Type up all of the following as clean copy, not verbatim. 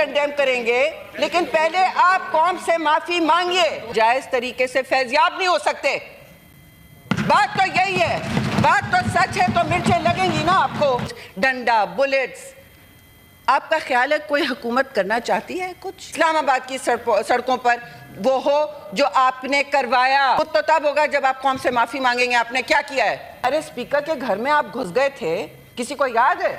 Condemn करेंगे, लेकिन पहले आप कौम से माफी मांगिए। जायज तरीके से फैज़याब नहीं हो सकते। बात तो यही है, बात तो सच है, तो मिर्चें लगेंगी ना आपको। डंडा, बुलेट्स, आपका ख्याल है कोई हुकूमत करना चाहती है कुछ? इस्लामाबाद की सड़कों पर वो हो जो आपने करवाया, वो तो तब होगा जब आप कौम से माफी मांगेंगे आपने क्या किया है। अरे स्पीकर के घर में आप घुस गए थे, किसी को याद है?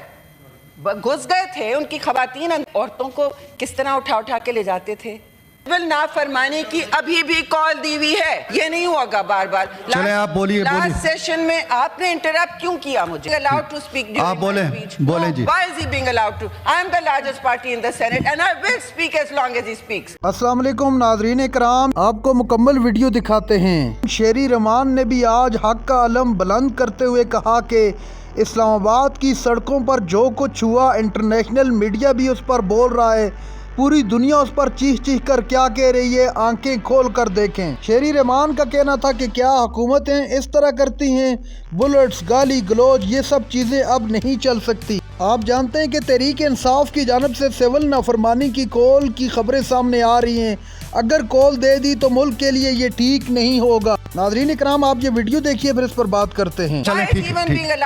घुस गए थे, उनकी खवातीन औरतों को किस तरह उठा उठा के ले जाते थे। नाफरमानी की अभी भी कॉल दी हुई है, ये नहीं होगा बार बार। चले आप बोलिए। लास्ट सेशन में आपने इंटरप्ट क्यों किया मुझे? अलाउड टू स्पीक, आप बोले जी। Why is he being allowed to? I am the largest party in the Senate and I will speak as long as he speaks. अस्सलाम वालेकुम नाज़रीन इकराम, आपको मुकम्मल वीडियो दिखाते हैं। शेरी रहमान ने भी आज हक का अलम बुलंद करते हुए कहा कि इस्लामाबाद की सड़कों पर जो कुछ हुआ, इंटरनेशनल मीडिया भी उस पर बोल रहा है, पूरी दुनिया उस पर चीख चीख कर क्या कह रही है, आंखें खोल कर देखें। शेरी रहमान का कहना था कि क्या हुकूमतें इस तरह करती हैं, बुलेट्स, गाली गलौज, ये सब चीज़ें अब नहीं चल सकती। आप जानते हैं कि तहरीक इंसाफ की जानिब से सिविल नाफरमानी की कॉल की खबरें सामने आ रही हैं। अगर कॉल दे दी तो मुल्क के लिए ये ठीक नहीं होगा। नाज़रीन इकराम, आप ये वीडियो देखिए, फिर इस पर बात करते हैं। चलिए ठीक है,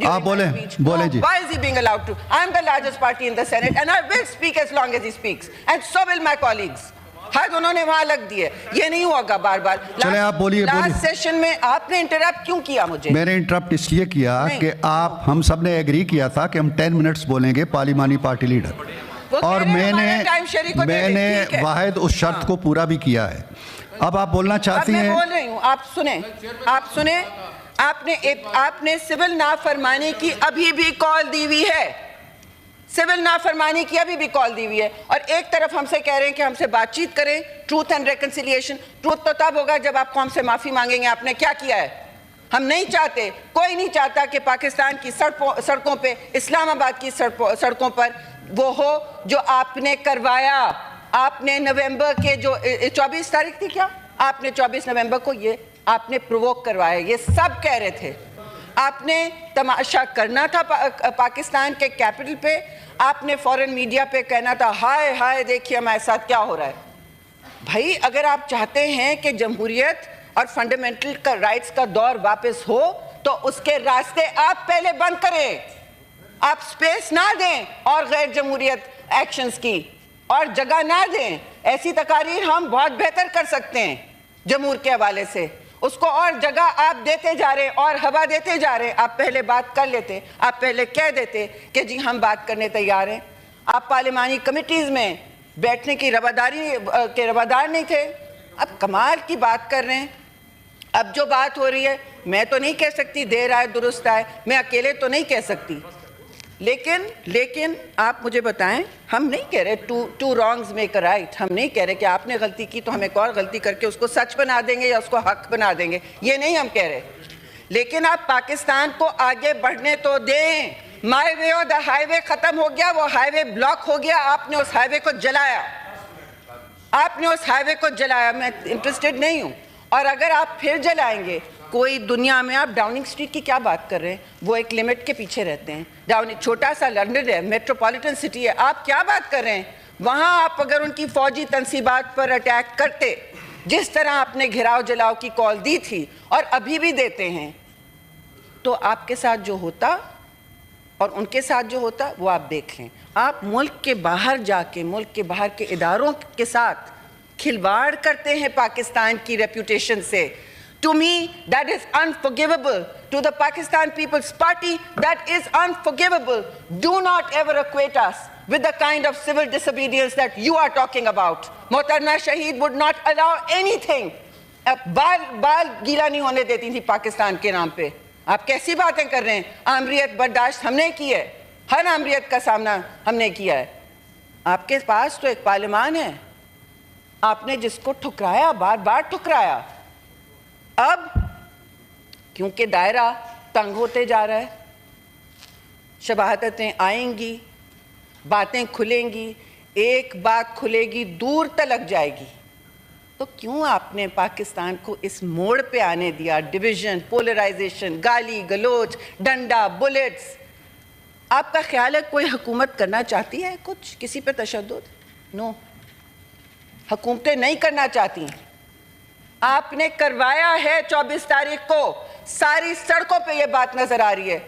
आप बोले जी। Why is he being allowed to? I am the largest party in the Senate and I will speak as long as he speaks and so will my colleagues. हद उन्होंने वहाँ लग दी है, ये नहीं होगा बार बार। चले आप बोलिए। लास्ट सेशन में आपने इंटरप्ट क्यों किया मुझे? मैंने इंटरप्ट इसलिए किया कि हम सब ने एग्री किया था कि हम 10 मिनट्स बोलेंगे पार्लिमानी पार्टी लीडर, और मैंने वाहिद उस शर्त को पूरा भी किया है। अब आप बोलना चाहती हैं? मैं बोल रही हूँ, आप सुने। आपने सिविल नाफरमानी की अभी भी कॉल दी हुई है, सिविल नाफरमानी की अभी भी कॉल दी हुई है, और एक तरफ हमसे कह रहे हैं कि हमसे बातचीत करें, ट्रूथ एंड रिकंसिलिएशन। ट्रूथ तो तब होगा जब आप कौम से माफी मांगेंगे आपने क्या किया है। हम नहीं चाहते, कोई नहीं चाहता कि पाकिस्तान की सड़कों पे, इस्लामाबाद की सड़कों पर वो हो जो आपने करवाया। आपने नवंबर के जो 24 तारीख थी, क्या आपने 24 नवंबर को ये आपने प्रोवोक करवाया, ये सब कह रहे थे। आपने तमाशा करना था पाकिस्तान के कैपिटल पे, आपने फॉरेन मीडिया पे कहना था हाय हाय देखिए हमारे साथ क्या हो रहा है। भाई अगर आप चाहते हैं कि जमहूरियत और फंडामेंटल का राइट्स का दौर वापस हो तो उसके रास्ते आप पहले बंद करें। आप स्पेस ना दें और गैर जमहूरियत एक्शंस की, और जगह ना दें। ऐसी तकारीर हम बहुत बेहतर कर सकते हैं जमहूर के हवाले से, उसको और जगह आप देते जा रहे हैं और हवा देते जा रहे हैं। आप पहले बात कर लेते, आप पहले कह देते कि जी हम बात करने तैयार हैं। आप पार्लिमानी कमिटीज़ में बैठने की रवादार नहीं थे। अब कमाल की बात कर रहे हैं। अब जो बात हो रही है, मैं तो नहीं कह सकती देर आए दुरुस्त आए, मैं अकेले तो नहीं कह सकती, लेकिन आप मुझे बताएं, हम नहीं कह रहे two wrongs make a right. हम नहीं कह रहे कि आपने गलती की तो हम एक और गलती करके उसको सच बना देंगे या उसको हक बना देंगे, ये नहीं हम कह रहे। लेकिन आप पाकिस्तान को आगे बढ़ने तो दें। माई वे और द हाईवे खत्म हो गया, वो हाईवे ब्लॉक हो गया, आपने उस हाईवे को जलाया। मैं इंटरेस्टेड नहीं हूँ, और अगर आप फिर जलाएंगे, कोई दुनिया में आप डाउनिंग स्ट्रीट की क्या बात कर रहे हैं, वो एक लिमिट के पीछे रहते हैं। डाउनिंग छोटा सा लंदन है, मेट्रोपॉलिटन सिटी है, आप क्या बात कर रहे हैं। वहाँ आप अगर उनकी फौजी तनसीबात पर अटैक करते, जिस तरह आपने घिराव जलाओ की कॉल दी थी और अभी भी देते हैं, तो आपके साथ जो होता और उनके साथ जो होता वो आप देख लें। आप मुल्क के बाहर जाके, मुल्क के बाहर के इदारों के साथ खिलवाड़ करते हैं पाकिस्तान की रेपुटेशन से। To me, that is unforgivable. To the Pakistan People's Party, that is unforgivable. Do not ever equate us with the kind of civil disobedience that you are talking about. Mohtarama Shaheed would not allow anything. बाल गीला नहीं होने देती थी पाकिस्तान के नाम पे। आप कैसी बातें कर रहे हैं? आमरीत बर्दाश्त हमने की है, हर आमरीत का सामना हमने किया है। आपके पास तो एक पार्लियामान है, आपने जिसको ठुकराया, बार बार ठुकराया। अब क्योंकि दायरा तंग होते जा रहा है, शबाहतें आएंगी, बातें खुलेंगी, एक बात खुलेगी दूर तलक जाएगी, तो क्यों आपने पाकिस्तान को इस मोड़ पे आने दिया? डिवीजन, पोलराइजेशन, गाली गलोच, डंडा, बुलेट्स। آپ کا خیال ہے کوئی حکومت کرنا چاہتی ہے کچھ کسی پہ تشدد؟ نو، حکومتیں نہیں کرنا چاہتی. آپ نے کروایا ہے 24 تاریخ کو، ساری سڑکوں پہ یہ بات نظر آ رہی ہے.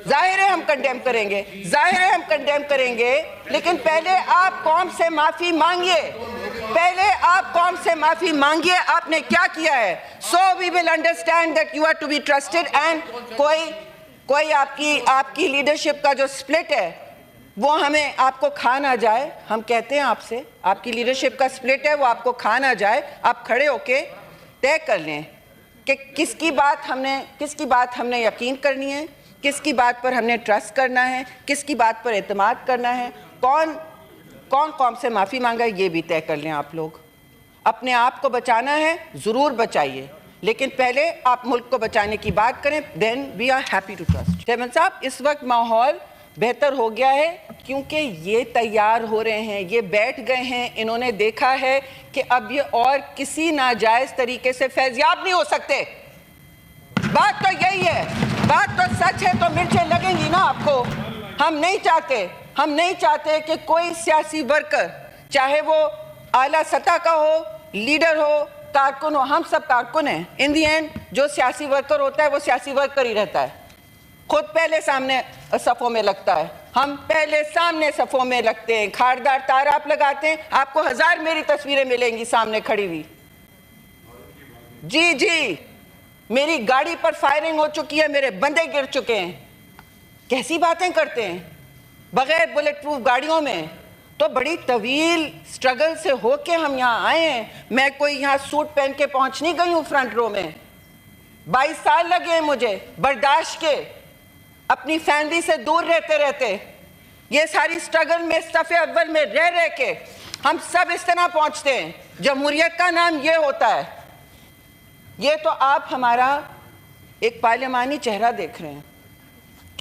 ظاہر ہے ہم کنڈیم کریں گے، ظاہر ہے ہم کنڈیم کریں گے، لیکن پہلے آپ قوم سے معافی مانگیے، پہلے آپ قوم سے معافی مانگیے آپ نے کیا کیا ہے. So we will understand that you are to be trusted and کوئی آپ کی لیڈرشپ کا جو سپلٹ ہے وہ ہمیں آپ کو کھا نہ جائے. ہم کہتے ہیں آپ سے، آپ کی لیڈرشپ کا سپلٹ ہے وہ آپ کو کھا نہ جائے. آپ کھڑے ہو کے طے کر لیں کہ کس کی بات ہم نے یقین کرنی ہے، کس کی بات پر ہم نے ٹرسٹ کرنا ہے، کس کی بات پر اعتماد کرنا ہے، کون قوم سے معافی مانگا ہے، یہ بھی طے کر لیں. آپ لوگ اپنے آپ کو بچانا ہے ضرور بچائیے، لیکن پہلے آپ ملک کو بچانے کی بات کریں. Then we are happy to trust. Chairman صاحب، اس وقت ماحول بہتر ہو گیا ہے کیونکہ یہ تیار ہو رہے ہیں، یہ بیٹھ گئے ہیں، انہوں نے دیکھا ہے کہ اب یہ اور کسی ناجائز طریقے سے فیضیاب نہیں ہو سکتے. بات تو یہی ہے، بات تو سچ ہے تو مرچیں لگیں گی نا آپ کو. ہم نہیں چاہتے کہ کوئی سیاسی ورکر، چاہے وہ اعلیٰ سطح کا ہو، لیڈر ہو، کارکن ہو، ہم سب کارکن ہیں. ان دی اینڈ جو سیاسی ورکر ہوتا ہے وہ سیاسی ورکر ہی رہتا ہے، خود پہلے سامنے صفوں میں لگتا ہے. ہم پہلے سامنے صفوں میں لگتے ہیں، کھاردار تار آپ لگاتے ہیں، آپ کو 1000 میری تصویریں ملیں گی سامنے کھڑی ہوئی. جی میری گاڑی پر فائرنگ ہو چکی ہے، میرے بندے گر چکے ہیں. کیسی باتیں کرتے ہیں بغیر بلٹ پروف گاڑیوں میں. تو بڑی طویل سٹرگل سے ہو کے ہم یہاں آئے ہیں. میں کوئی یہاں سوٹ پہن کے پہنچ نہیں گئی ہوں فرنٹ رو میں. 22 سال لگے ہیں مجھے برداشت کے، اپنی فیملی سے دور رہتے یہ ساری سٹرگل میں صف اول میں رہ کے ہم سب اس طرح پہنچتے ہیں. جمہوریت کا نام یہ ہوتا ہے. یہ تو آپ ہمارا ایک پارلیمانی چہرہ دیکھ رہے ہیں،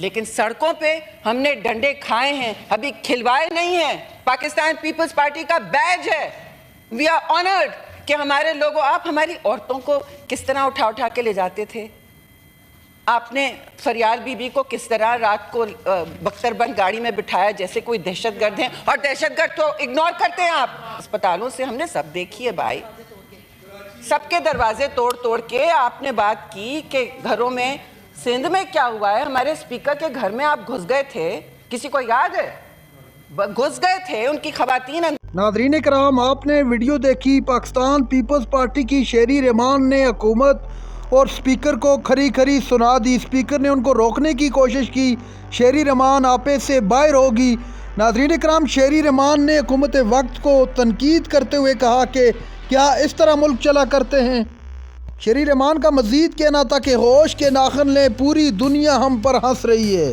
لیکن سڑکوں پہ ہم نے ڈنڈے کھائے ہیں، ابھی کھلوائے نہیں ہیں. پاکستان پیپلز پارٹی کا بیج ہے. وی آر آنرڈ کہ ہمارے لوگوں، آپ ہماری عورتوں کو کس طرح اٹھا کے لے جاتے تھے. آپ نے فریال بی بی کو کس طرح رات کو بختر بند گاڑی میں بٹھایا جیسے کوئی دہشت گرد ہیں، اور دہشت گرد تو اگنور کرتے ہیں آپ. اسپتالوں سے ہم نے سب دیکھی ہے بھائی، سب کے دروازے توڑ کے آپ نے بات کی کہ گھروں میں. سندھ میں کیا ہوا ہے، ہمارے اسپیکر کے گھر میں آپ گھس گئے تھے، کسی کو یاد ہے؟ گھس گئے تھے، ان کی خواتین. ناظرین کرام، آپ نے ویڈیو دیکھی. پاکستان پیپلز پارٹی کی شیری رحمان نے حکومت اور اسپیکر کو کھری سنا دی. اسپیکر نے ان کو روکنے کی کوشش کی. شیری رحمان آپے سے باہر ہوگی. ناظرین کرام، شیری رحمان نے حکومت وقت کو تنقید کرتے ہوئے کہا کہ کیا اس طرح ملک چلا کرتے ہیں. شیری رحمان کا مزید کہنا تھا کہ ہوش کے ناخن لیں، پوری دنیا ہم پر ہنس رہی ہے.